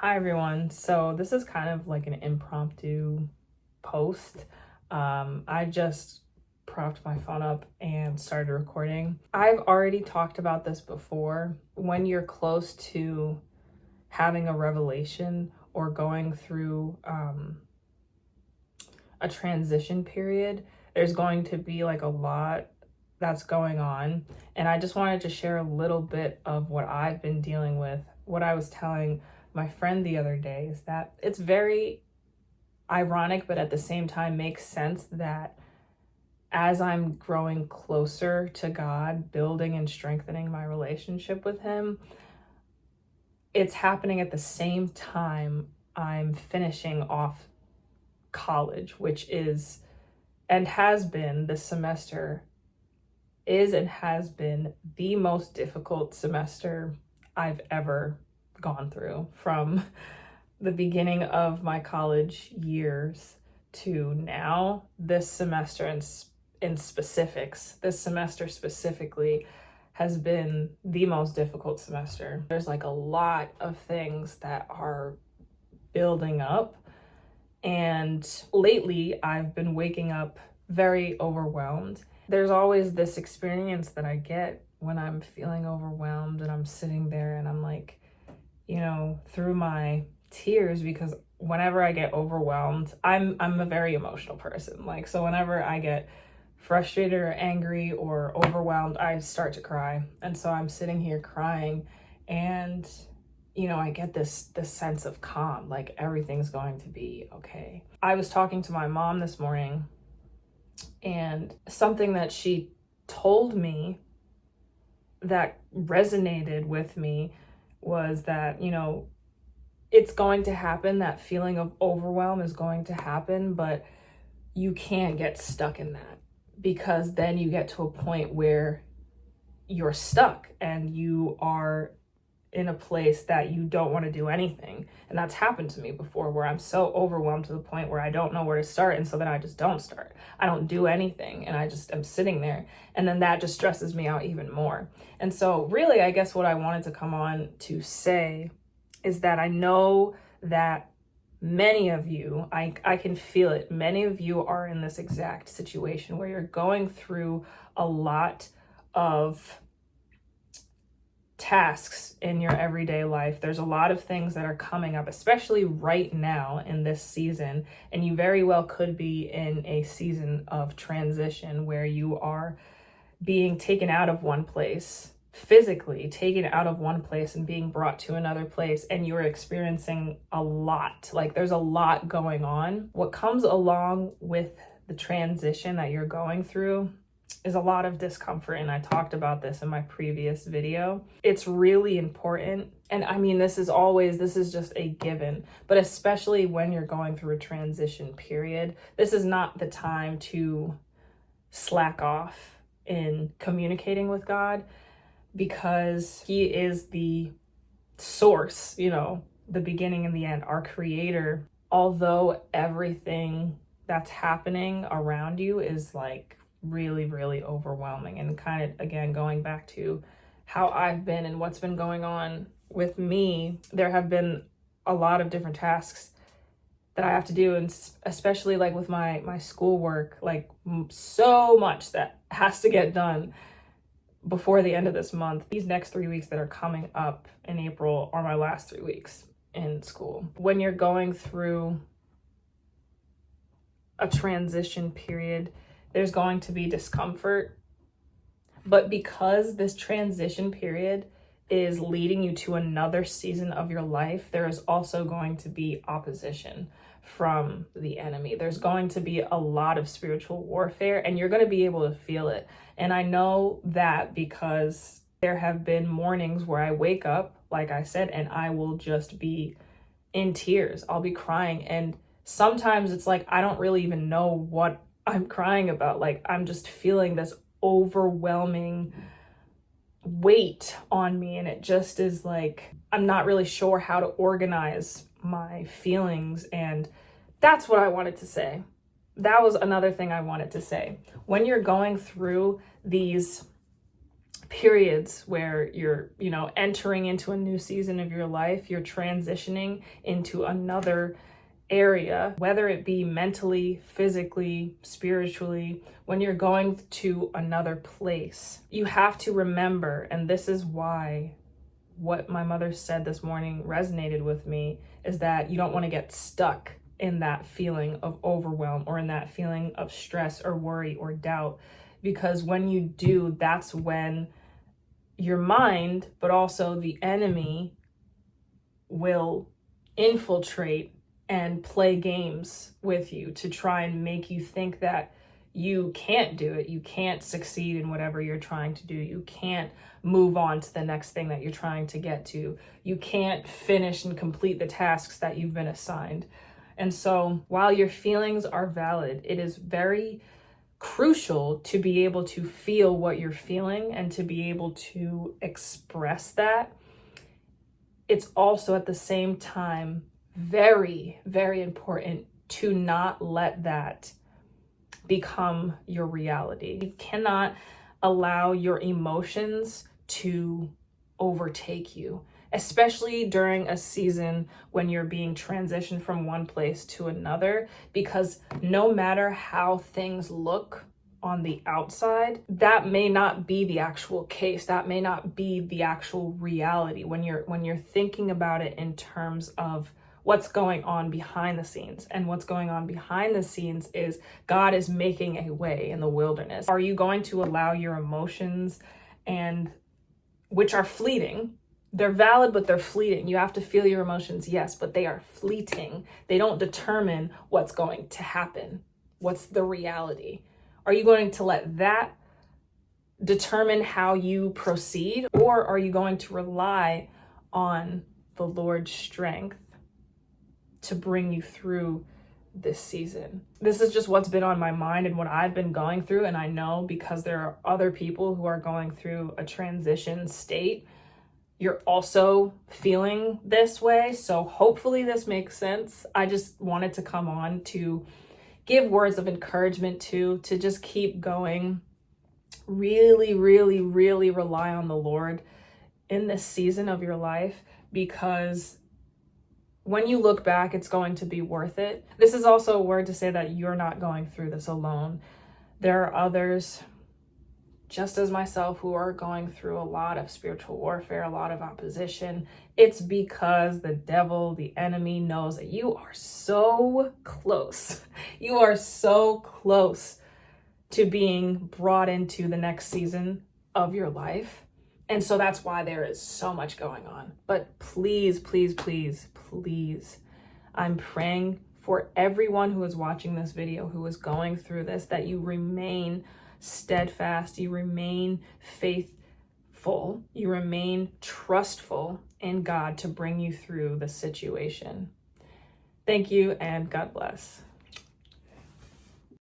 Hi everyone. So this is kind of like an impromptu post. I just propped my phone up and started recording. I've already talked about this before. When you're close to having a revelation or going through a transition period, there's going to be like a lot that's going on. And I just wanted to share a little bit of what I've been dealing with. What I was telling my friend the other day is that it's very ironic, but at the same time makes sense that as I'm growing closer to God, building and strengthening my relationship with Him, it's happening at the same time I'm finishing off college, which is and has been this semester is and has been the most difficult semester I've ever gone through. From the beginning of my college years to now, this semester in specifics, this semester specifically has been the most difficult semester. There's like a lot of things that are building up, and lately I've been waking up very overwhelmed. There's always this experience that I get when I'm feeling overwhelmed and I'm sitting there and I'm like, through my tears, because whenever I get overwhelmed, I'm a very emotional person. So whenever I get frustrated or angry or overwhelmed, I start to cry. And so I'm sitting here crying, and I get this sense of calm, like everything's going to be okay. I was talking to my mom this morning, and something that she told me that resonated with me was that, it's going to happen. That feeling of overwhelm is going to happen, but you can't get stuck in that, because then you get to a point where you're stuck and you are in a place that you don't want to do anything. And that's happened to me before, where I'm so overwhelmed to the point where I don't know where to start. And so then I just don't start. I don't do anything. And I just am sitting there. And then that just stresses me out even more. And so really, I guess what I wanted to come on to say is that I know that many of you, I can feel it. Many of you are in this exact situation where you're going through a lot of tasks in your everyday life. There's a lot of things that are coming up, especially right now in this season. And you very well could be in a season of transition where you are being taken out of one place, physically taken out of one place and being brought to another place, and you're experiencing a lot. There's a lot going on. What comes along with the transition that you're going through is a lot of discomfort, and I talked about this in my previous video. It's really important, and I mean, this is just a given, but especially when you're going through a transition period, this is not the time to slack off in communicating with God, because He is the source, the beginning and the end, our creator. Although everything that's happening around you is really, really overwhelming, and kind of, again, going back to how I've been and what's been going on with me, there have been a lot of different tasks that I have to do, and especially with my schoolwork, so much that has to get done before the end of this month. These next 3 weeks that are coming up in April are my last 3 weeks in school. When you're going through a transition period, there's going to be discomfort, but because this transition period is leading you to another season of your life, there is also going to be opposition from the enemy. There's going to be a lot of spiritual warfare, and you're going to be able to feel it. And I know that because there have been mornings where I wake up, like I said, and I will just be in tears. I'll be crying, and sometimes it's I don't really even know what I'm crying about. I'm just feeling this overwhelming weight on me, and it just is I'm not really sure how to organize my feelings. And that's what I wanted to say. That was another thing I wanted to say. When you're going through these periods where you're, entering into a new season of your life, you're transitioning into another area, whether it be mentally, physically, spiritually, when you're going to another place, you have to remember, and this is why what my mother said this morning resonated with me, is that you don't want to get stuck in that feeling of overwhelm or in that feeling of stress or worry or doubt. Because when you do, that's when your mind, but also the enemy, will infiltrate and play games with you to try and make you think that you can't do it. You can't succeed in whatever you're trying to do. You can't move on to the next thing that you're trying to get to. You can't finish and complete the tasks that you've been assigned. And so while your feelings are valid, it is very crucial to be able to feel what you're feeling and to be able to express that. It's also at the same time very, very important to not let that become your reality. You cannot allow your emotions to overtake you, especially during a season when you're being transitioned from one place to another, because no matter how things look on the outside, that may not be the actual case. That may not be the actual reality when you're thinking about it in terms of what's going on behind the scenes. And what's going on behind the scenes is God is making a way in the wilderness. Are you going to allow your emotions, and which are fleeting? They're valid, but they're fleeting. You have to feel your emotions, yes, but they are fleeting. They don't determine what's going to happen. What's the reality? Are you going to let that determine how you proceed, or are you going to rely on the Lord's strength to bring you through this season? This is just what's been on my mind and what I've been going through. And I know because there are other people who are going through a transition state, you're also feeling this way. So hopefully this makes sense. I just wanted to come on to give words of encouragement to just keep going. Really, really, really rely on the Lord in this season of your life, because when you look back, it's going to be worth it. This is also a word to say that you're not going through this alone. There are others, just as myself, who are going through a lot of spiritual warfare, a lot of opposition. It's because the devil, the enemy, knows that you are so close. You are so close to being brought into the next season of your life. And so that's why there is so much going on. But please, please, please, please, I'm praying for everyone who is watching this video, who is going through this, that you remain steadfast, you remain faithful, you remain trustful in God to bring you through the situation. Thank you, and God bless.